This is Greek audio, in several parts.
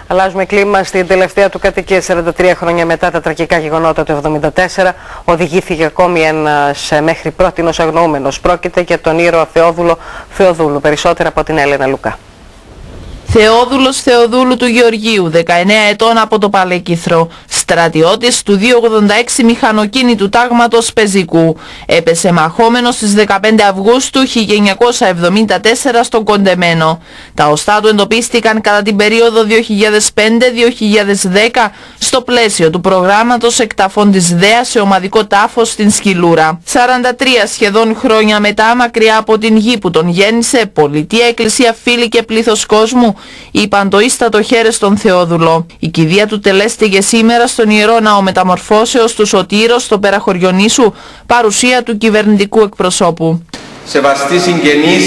Αλλάζουμε κλίμα στην τελευταία του κατοικία. 43 χρόνια μετά τα τραγικά γεγονότα του 1974, οδηγήθηκε ακόμη ένας μέχρι πρότινος αγνοούμενος. Πρόκειται για τον ήρωα Θεόδουλο Θεοδούλου. Περισσότερα από την Έλενα Λουκά. Θεόδουλος Θεοδούλου του Γεωργίου, 19 ετών από το Παλέκηθρο, στρατιώτης του 286 μηχανοκίνητου τάγματος Πεζικού. Έπεσε μαχόμενος στις 15 Αυγούστου 1974 στον Κοντεμένο. Τα οστά του εντοπίστηκαν κατά την περίοδο 2005-2010 στο πλαίσιο του προγράμματος εκταφών της ΔΕΑ σε ομαδικό τάφο στην Σκυλούρα. 43 σχεδόν χρόνια μετά, μακριά από την γη που τον γέννησε, πολιτεία, εκκλησία, φίλοι και πλήθος κόσμου είπαν το ίστατο χέρι στον Θεόδουλο. Η κηδεία του τελέστηκε σήμερα στον Ιερό Ναό Μεταμορφώσεως του Σωτήρος στο Περαχωριονήσου, παρουσία του κυβερνητικού εκπροσώπου. Σεβαστοί συγγενείς,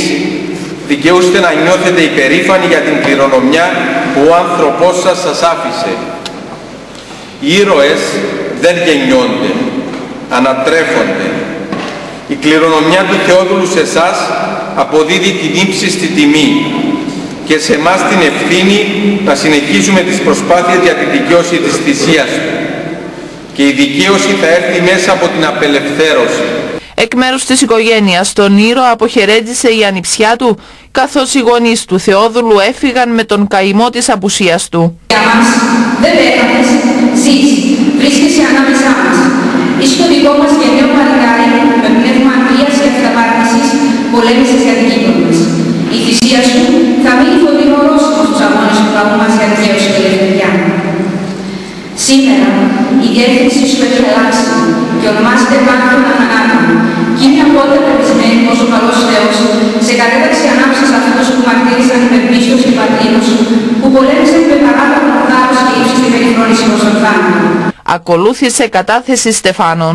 δικαιούστε να νιώθετε υπερήφανοι για την κληρονομιά που ο άνθρωπός σας άφησε. Οι ήρωες δεν γεννιόνται, ανατρέφονται. Η κληρονομιά του Θεόδουλου σε εσάς αποδίδει την ύψιστη τιμή και σε εμάς την ευθύνη να συνεχίσουμε τις προσπάθειες για τη δικαίωση της θυσίας του. Και η δικαίωση θα έρθει μέσα από την απελευθέρωση. Εκ μέρους της οικογένειας, τον ήρωα αποχαιρέτησε η ανιψιά του, καθώς οι γονείς του Θεόδουλου έφυγαν με τον καημό της απουσίας του. Για μας δεν πέθανες, ζεις, βρίσκεσαι ανάμεσά μας. Είσαι το δικό μας γενναίο παλικάρι με πνεύμα αγγλίας και αυταπάρνησης, πολέμησες για την Κύπρο μας. Η θυσία σου θα μείνει φωτεινό ορόσημο στους αγώνες του λαού μας για δικαίωση και ελευθεριά. Σήμερα η διεύθυνση σου έχει αλλάξει και ονομάζεται Πάνθεον Αθανάτων και είμαι απόλυτα πεπισμένη πως ο καλός Θεός σε κατέταξη ανάμεσα σε αυτούς που μαρτύρησαν με πίστος και πατρίνος, που πολέμησαν με παράδοτο θάρρος και ύψιστη περιφρόνηση προς τον θάνατο. Ακολούθησε κατάθεση στεφάνων.